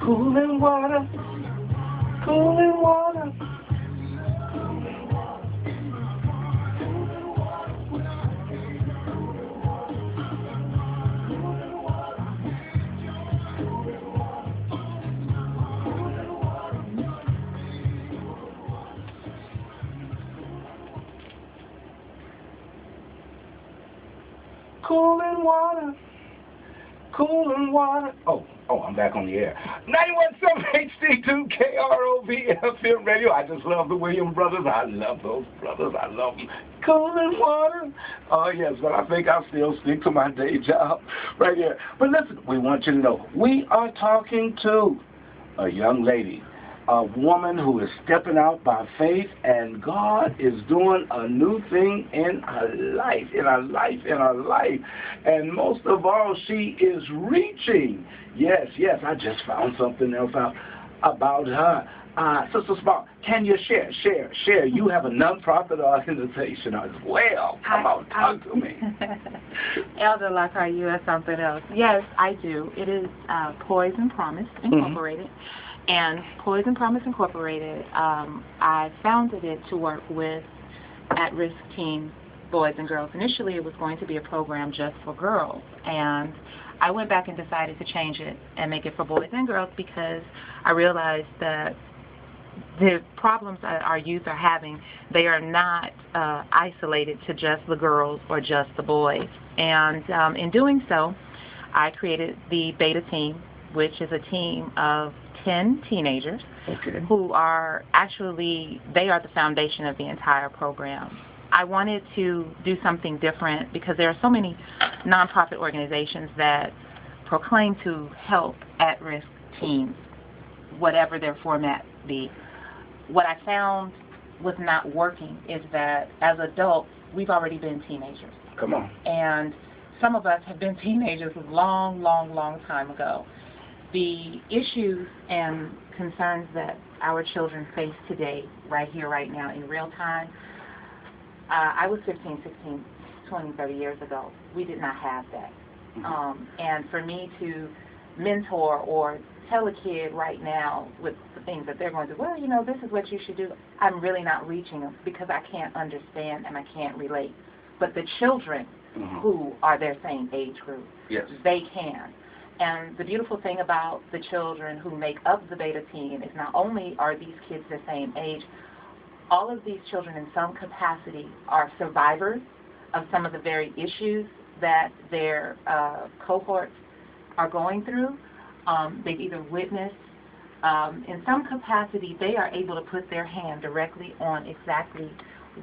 Cooling water, cooling water. Cooling water, cooling water. Oh, I'm back on the air. 91.7 HD2 KROV FM radio. I just love the Williams brothers. I love those brothers. I love them. Cooling water. Oh, yes, but I think I'll still stick to my day job right here. But listen, we want you to know, we are talking to a young lady, a woman who is stepping out by faith, and God is doing a new thing in her life, And most of all, she is reaching. Yes, I just found something else out about her. Sister Small, can you share? You have a nonprofit organization as well. Come on, talk to me. Elder, like are you or something else? Yes, I do. It is Poise and Promise Incorporated. Mm-hmm. And Poise and Promise Incorporated, I founded it to work with at-risk teen boys and girls. Initially, it was going to be a program just for girls, and I went back and decided to change it and make it for boys and girls because I realized that the problems that our youth are having, they are not isolated to just the girls or just the boys. And in doing so, I created the Beta Team, which is a team of 10 teenagers who are actually, they are the foundation of the entire program. I wanted to do something different because there are so many nonprofit organizations that proclaim to help at-risk teens, whatever their format be. What I found was not working is that as adults, we've already been teenagers. Come on. And some of us have been teenagers a long time ago. The issues and concerns that our children face today, right here, right now, in real time, I was 15, 16, 20, 30 years ago. We did not have that. Mm-hmm. And for me to mentor or tell a kid right now with the things that they're going to do, well, you know, this is what you should do, I'm really not reaching them because I can't understand and I can't relate. But the children who are their same age group, yes, they can. And the beautiful thing about the children who make up the Beta Team is not only are these kids the same age, all of these children in some capacity are survivors of some of the very issues that their cohorts are going through. They've either witnessed, in some capacity, they are able to put their hand directly on exactly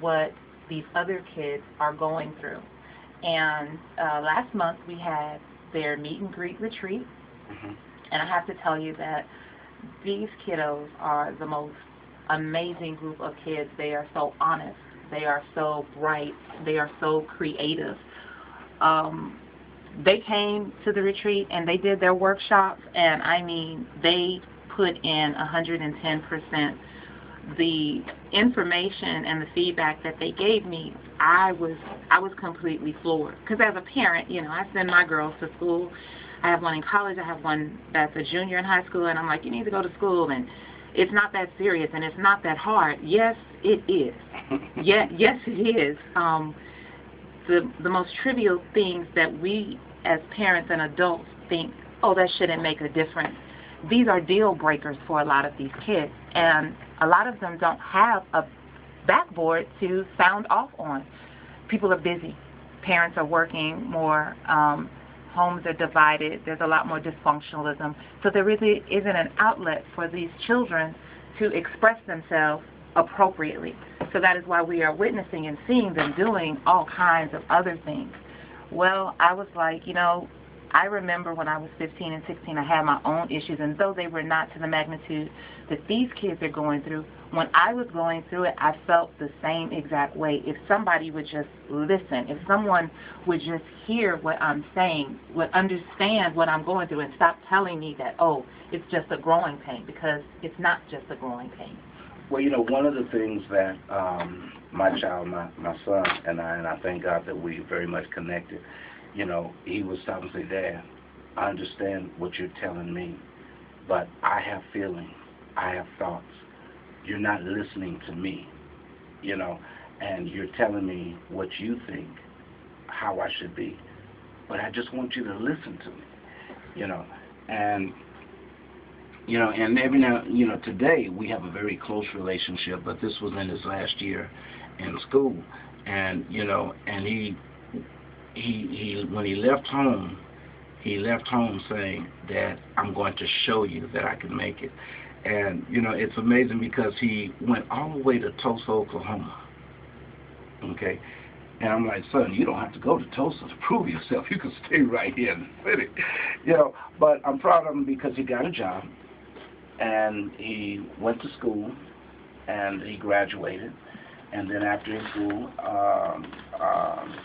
what these other kids are going through. And last month we had their meet and greet retreat, and I have to tell you that these kiddos are the most amazing group of kids. They are so honest, they are so bright, they are so creative. They came to the retreat and they did their workshops, and I mean, they put in 110%. The information and the feedback that they gave me, I was completely floored. Because as a parent, you know, I send my girls to school. I have one in college. I have one that's a junior in high school, and I'm like, you need to go to school, and it's not that serious, and it's not that hard. Yes, it is. Yes, it is. The most trivial things that we as parents and adults think, oh, that shouldn't make a difference. These are deal breakers for a lot of these kids, and a lot of them don't have a backboard to sound off on. People are busy. Parents are working more. Homes are divided. There's a lot more dysfunctionalism. So there really isn't an outlet for these children to express themselves appropriately. So that is why we are witnessing and seeing them doing all kinds of other things. Well, I was like, you know, I remember when I was 15 and 16, I had my own issues, and though they were not to the magnitude that these kids are going through, when I was going through it, I felt the same exact way. If somebody would just listen, if someone would just hear what I'm saying, would understand what I'm going through and stop telling me that, oh, it's just a growing pain, because it's not just a growing pain. Well, you know, one of the things that my child, my son, and I thank God that we very much connected, you know, he was stopping and say, Dad, I understand what you're telling me, but I have feelings, I have thoughts. You're not listening to me, and you're telling me what you think, how I should be. But I just want you to listen to me, and and every now, today we have a very close relationship, but this was in his last year in school, and and he when he left home saying that I'm going to show you that I can make it. And it's amazing because he went all the way to Tulsa, Oklahoma. Okay, and I'm like, son, you don't have to go to Tulsa to prove yourself. You can stay right here in the city, But I'm proud of him because he got a job, and he went to school, and he graduated, and then after his school,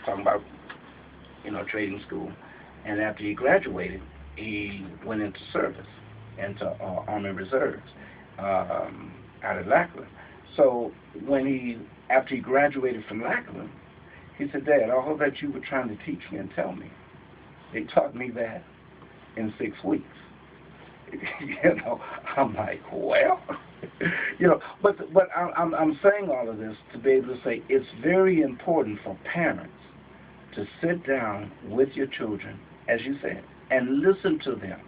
talking about trading school, and after he graduated, he went into service, into Army Reserves out of Lackland. So after he graduated from Lackland, he said, Dad, all that you were trying to teach me and tell me, they taught me that in 6 weeks. I'm like, well, but I'm saying all of this to be able to say it's very important for parents to sit down with your children, as you said, and listen to them,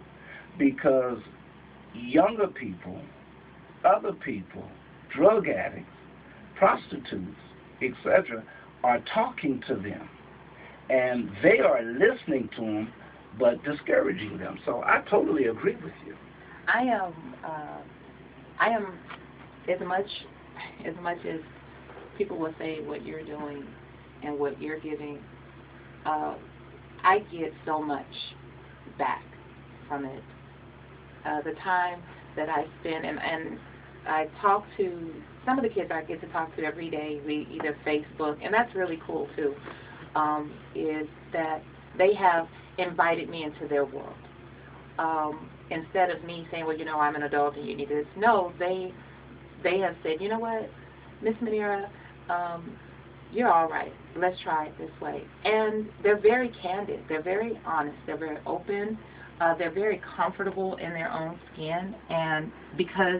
because younger people, other people, drug addicts, prostitutes, etc., are talking to them, and they are listening to them but discouraging them. So I totally agree with you. I am as much as people will say what you're doing and what you're giving, I get so much back from it. The time that I spend, and I talk to some of the kids I get to talk to every day, we either Facebook, and that's really cool too, is that they have invited me into their world. Instead of me saying, well, I'm an adult and you need this. No, they have said, you know what, Miss Munirah, you're all right. Let's try it this way. And they're very candid. They're very honest. They're very open. They're very comfortable in their own skin. And because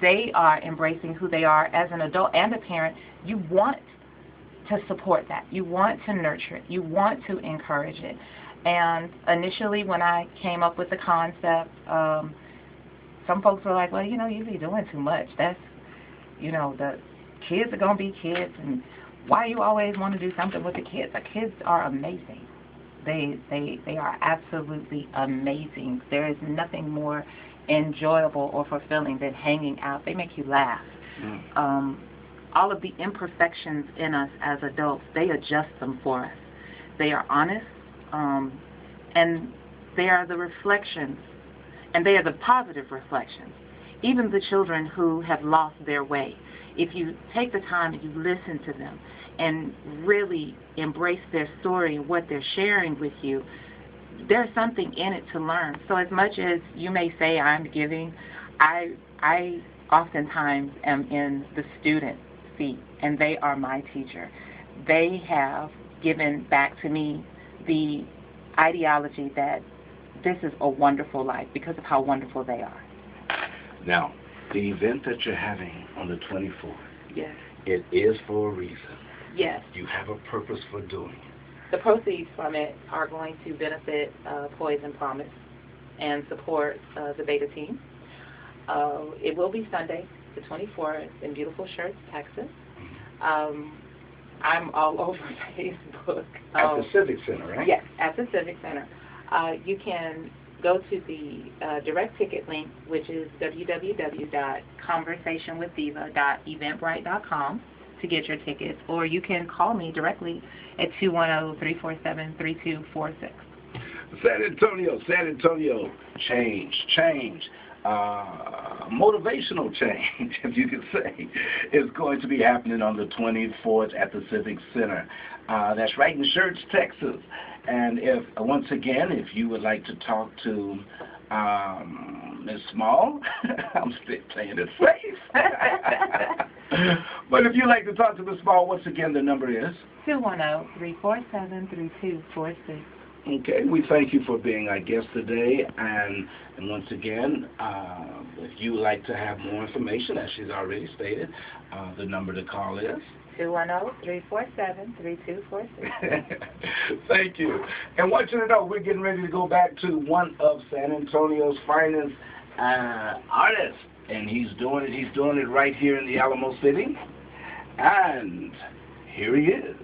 they are embracing who they are as an adult and a parent, you want to support that. You want to nurture it. You want to encourage it. And initially when I came up with the concept, some folks were like, well, you be doing too much. That's, the kids are going to be kids, and why you always want to do something with the kids? The kids are amazing. They are absolutely amazing. There is nothing more enjoyable or fulfilling than hanging out. They make you laugh. All of the imperfections in us as adults, they adjust them for us. They are honest, and they are the reflections, and they are the positive reflections. Even the children who have lost their way, if you take the time and you listen to them and really embrace their story and what they're sharing with you, there's something in it to learn. So as much as you may say I'm giving, I oftentimes am in the student seat, and they are my teacher. They have given back to me the ideology that this is a wonderful life because of how wonderful they are. Now, the event that you're having on the 24th, yes, it is for a reason. Yes. You have a purpose for doing it. The proceeds from it are going to benefit Poise and Promise and support the Beta team. It will be Sunday, the 24th, in beautiful Schertz, Texas. I'm all over Facebook. At the Civic Center, right? Yes, at the Civic Center. You can go to the direct ticket link, which is www.conversationwithdiva.eventbrite.com to get your tickets, or you can call me directly at 210-347-3246. San Antonio, change. Motivational change, if you could say, is going to be happening on the 24th at the Civic Center. That's right in Schertz, Texas. And once again, if you would like to talk to Ms. Small, I'm still playing it safe. But if you'd like to talk to Ms. Small, once again, the number is 210-347-3246. Okay, we thank you for being our guest today, and once again, if you would like to have more information, as she's already stated, the number to call is 210-347-3246. Thank you. And want you to know, we're getting ready to go back to one of San Antonio's finest artists, and he's doing it right here in the Alamo City, and here he is.